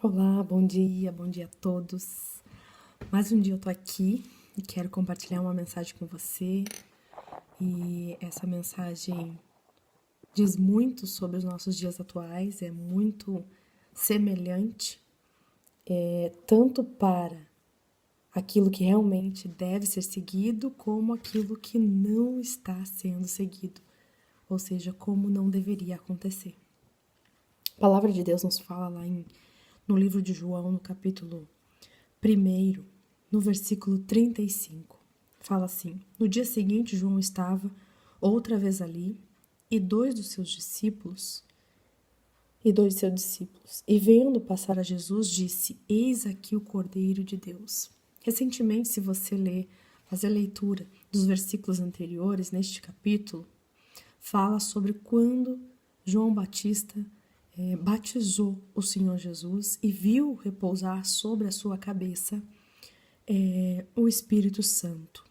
Olá, bom dia a todos. Mais um dia eu tô aqui e quero compartilhar uma mensagem com você. E essa mensagem diz muito sobre os nossos dias atuais, é muito semelhante, tanto para aquilo que realmente deve ser seguido, como aquilo que não está sendo seguido, ou seja, como não deveria acontecer. A palavra de Deus nos fala lá no livro de João, no capítulo 1, no versículo 35, fala assim: No dia seguinte, João estava outra vez ali, e dois de seus discípulos, e vendo passar a Jesus, disse: Eis aqui o Cordeiro de Deus. Recentemente, se você fazer a leitura dos versículos anteriores neste capítulo, fala sobre quando João Batista batizou o Senhor Jesus e viu repousar sobre a sua cabeça o Espírito Santo.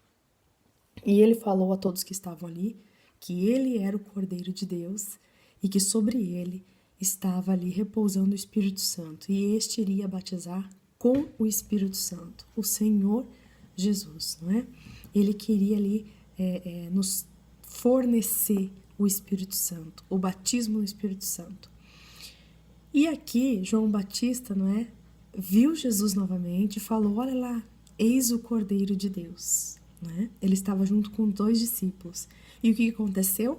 E ele falou a todos que estavam ali que ele era o Cordeiro de Deus e que sobre ele estava ali repousando o Espírito Santo. E este iria batizar com o Espírito Santo, o Senhor Jesus, não é? Ele queria ali nos fornecer o Espírito Santo, o batismo do Espírito Santo. E aqui, João Batista, não é? Viu Jesus novamente e falou: olha lá, eis o Cordeiro de Deus. Né? Ele estava junto com dois discípulos. E o que aconteceu?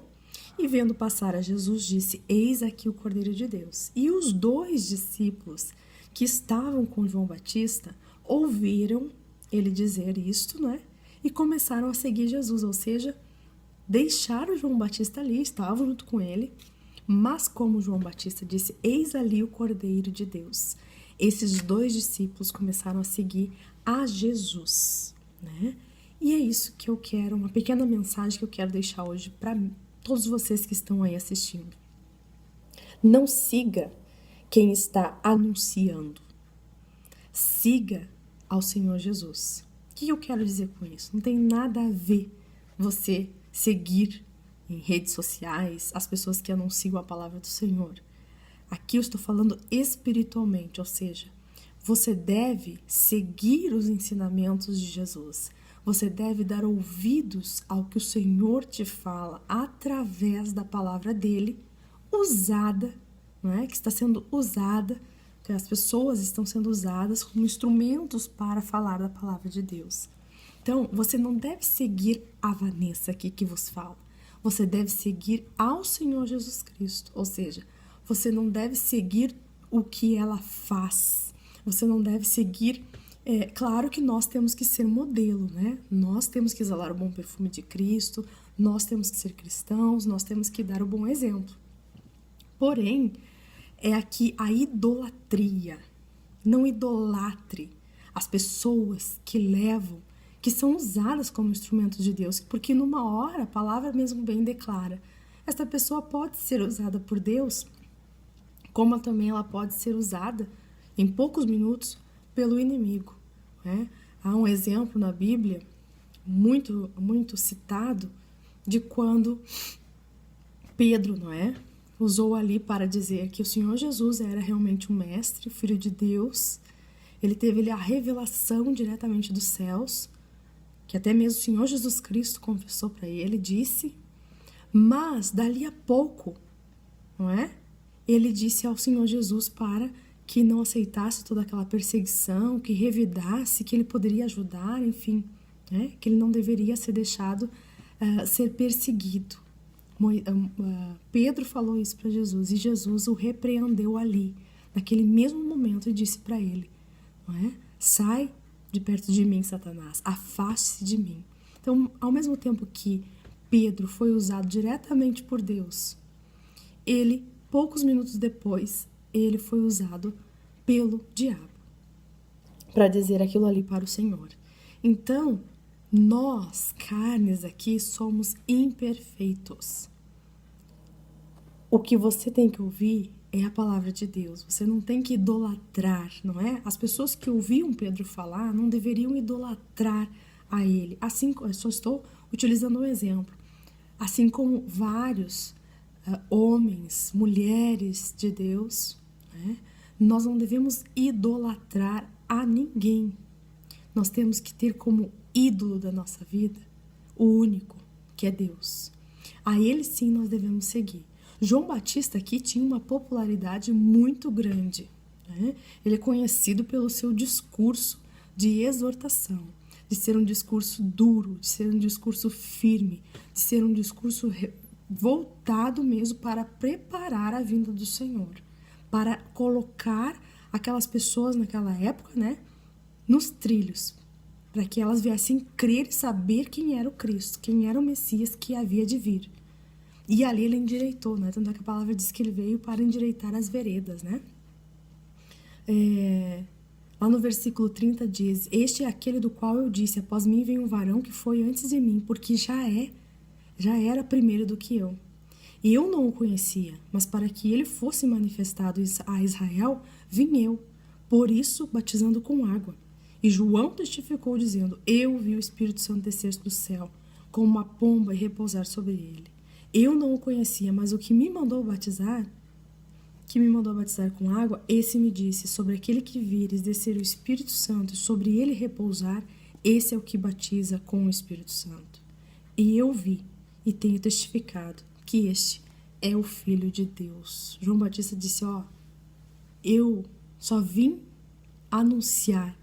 E vendo passar a Jesus, disse: Eis aqui o Cordeiro de Deus. E os dois discípulos que estavam com João Batista ouviram ele dizer isto, né? E começaram a seguir Jesus, ou seja, deixaram João Batista ali, estavam junto com ele. Mas como João Batista disse: Eis ali o Cordeiro de Deus. Esses dois discípulos começaram a seguir a Jesus, né? E é isso que eu quero, uma pequena mensagem que eu quero deixar hoje para todos vocês que estão aí assistindo. Não siga quem está anunciando. Siga ao Senhor Jesus. O que eu quero dizer com isso? Não tem nada a ver você seguir em redes sociais as pessoas que anunciam a palavra do Senhor. Aqui eu estou falando espiritualmente, ou seja, você deve seguir os ensinamentos de Jesus. Você deve dar ouvidos ao que o Senhor te fala através da palavra dele, usada, né? Que está sendo usada, que as pessoas estão sendo usadas como instrumentos para falar da palavra de Deus. Então, você não deve seguir a Vanessa aqui que vos fala. Você deve seguir ao Senhor Jesus Cristo, ou seja, você não deve seguir o que ela faz. Você não deve seguir. Claro que nós temos que ser modelo, né? Nós temos que exalar o bom perfume de Cristo, nós temos que ser cristãos, nós temos que dar o bom exemplo. Porém, é aqui a idolatria. Não idolatre as pessoas que são usadas como instrumentos de Deus, porque numa hora a palavra mesmo bem declara: esta pessoa pode ser usada por Deus, como também ela pode ser usada em poucos minutos pelo inimigo. Né? Há um exemplo na Bíblia muito, muito citado de quando Pedro, não é, usou ali para dizer que o Senhor Jesus era realmente um mestre, filho de Deus. Ele teve ali a revelação diretamente dos céus, que até mesmo o Senhor Jesus Cristo confessou para ele, disse, mas dali a pouco, não é? Ele disse ao Senhor Jesus para que não aceitasse toda aquela perseguição, que revidasse, que ele poderia ajudar, enfim, né? Que ele não deveria ser deixado ser perseguido. Pedro falou isso para Jesus e Jesus o repreendeu ali, naquele mesmo momento, e disse para ele, não é? Sai de perto de mim, Satanás, afaste-se de mim. Então, ao mesmo tempo que Pedro foi usado diretamente por Deus, ele, poucos minutos depois, ele foi usado pelo diabo para dizer aquilo ali para o Senhor. Então, nós, carnes aqui, somos imperfeitos. O que você tem que ouvir é a palavra de Deus. Você não tem que idolatrar, não é? As pessoas que ouviam Pedro falar não deveriam idolatrar a ele. Assim, eu só estou utilizando um exemplo. Assim como vários homens, mulheres de Deus, né, Nós não devemos idolatrar a ninguém. Nós temos que ter como ídolo da nossa vida o único, que é Deus. A Ele sim nós devemos seguir. João Batista aqui tinha uma popularidade muito grande, né? Ele é conhecido pelo seu discurso de exortação, de ser um discurso duro, de ser um discurso firme, de ser um discurso voltado mesmo para preparar a vinda do Senhor, para colocar aquelas pessoas naquela época, né, nos trilhos, para que elas viessem crer e saber quem era o Cristo, quem era o Messias que havia de vir. E ali ele endireitou, né? Tanto é que a palavra diz que ele veio para endireitar as veredas, né? Lá no versículo 30 diz: este é aquele do qual eu disse, após mim vem um varão que foi antes de mim, porque já era primeiro do que eu. E eu não o conhecia, mas para que ele fosse manifestado a Israel, vim eu, por isso batizando com água. E João testificou dizendo: eu vi o Espírito Santo descer do céu, como uma pomba, e repousar sobre ele. Eu não o conhecia, mas o que me mandou batizar com água, esse me disse: sobre aquele que vires descer o Espírito Santo e sobre ele repousar, esse é o que batiza com o Espírito Santo. E eu vi e tenho testificado que este é o Filho de Deus. João Batista disse: eu só vim anunciar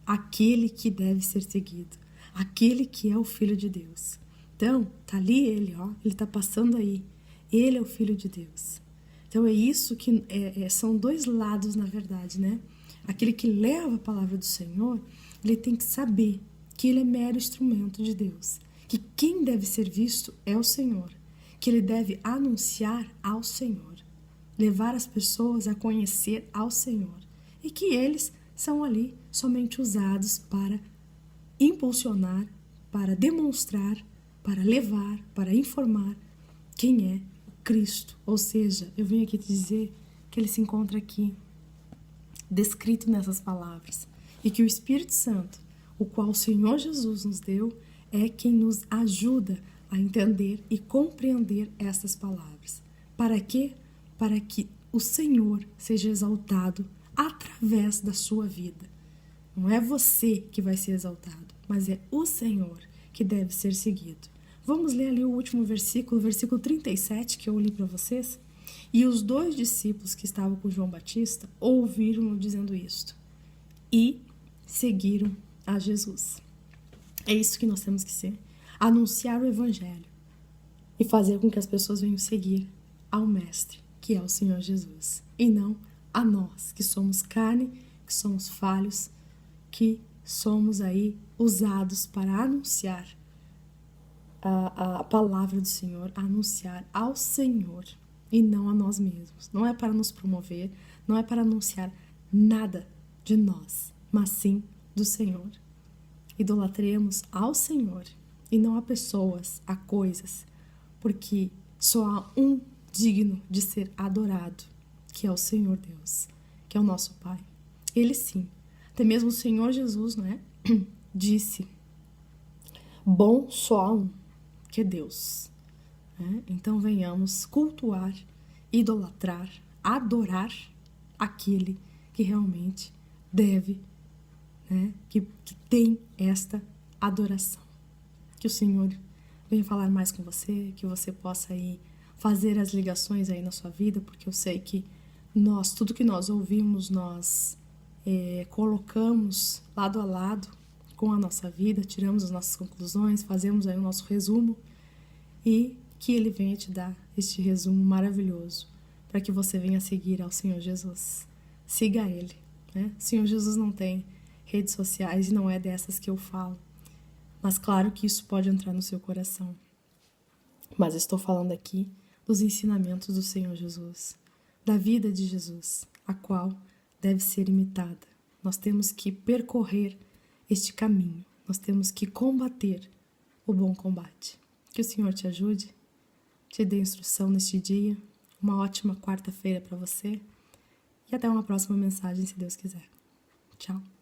aquele que deve ser seguido, aquele que é o Filho de Deus. Então, tá ali ele, ele tá passando aí. Ele é o Filho de Deus. Então é isso que são dois lados, na verdade, né? Aquele que leva a palavra do Senhor, ele tem que saber que ele é mero instrumento de Deus, que quem deve ser visto é o Senhor, que ele deve anunciar ao Senhor, levar as pessoas a conhecer ao Senhor, e que eles são ali somente usados para impulsionar, para demonstrar, para levar, para informar quem é Cristo. Ou seja, eu venho aqui te dizer que ele se encontra aqui, descrito nessas palavras, e que o Espírito Santo, o qual o Senhor Jesus nos deu, é quem nos ajuda a entender e compreender essas palavras. Para quê? Para que o Senhor seja exaltado através da sua vida. Não é você que vai ser exaltado, mas é o Senhor que deve ser seguido. Vamos ler ali o último versículo, versículo 37, que eu li para vocês. E os 2 discípulos que estavam com João Batista ouviram-no dizendo isto e seguiram a Jesus. É isso que nós temos que ser. Anunciar o Evangelho e fazer com que as pessoas venham seguir ao Mestre, que é o Senhor Jesus, e não a nós, que somos carne, que somos falhos, que somos aí usados para anunciar a palavra do Senhor, anunciar ao Senhor e não a nós mesmos. Não é para nos promover, não é para anunciar nada de nós, mas sim do Senhor. Idolatremos ao Senhor e não a pessoas, a coisas, porque só há um digno de ser adorado, que é o Senhor Deus, que é o nosso Pai. Ele sim, até mesmo o Senhor Jesus, não é? Disse: bom só há um, que é Deus. Então venhamos cultuar, idolatrar, adorar aquele que realmente deve, que tem esta adoração. Que o Senhor venha falar mais com você, que você possa aí fazer as ligações aí na sua vida, porque eu sei que tudo que nós ouvimos, nós colocamos lado a lado com a nossa vida, tiramos as nossas conclusões, fazemos aí o nosso resumo, e que Ele venha te dar este resumo maravilhoso para que você venha seguir ao Senhor Jesus. Siga Ele, né? O Senhor Jesus não tem redes sociais e não é dessas que eu falo, mas claro que isso pode entrar no seu coração. Mas estou falando aqui dos ensinamentos do Senhor Jesus, da vida de Jesus, a qual deve ser imitada. Nós temos que percorrer este caminho, nós temos que combater o bom combate. Que o Senhor te ajude, te dê instrução neste dia, uma ótima quarta-feira para você e até uma próxima mensagem, se Deus quiser. Tchau.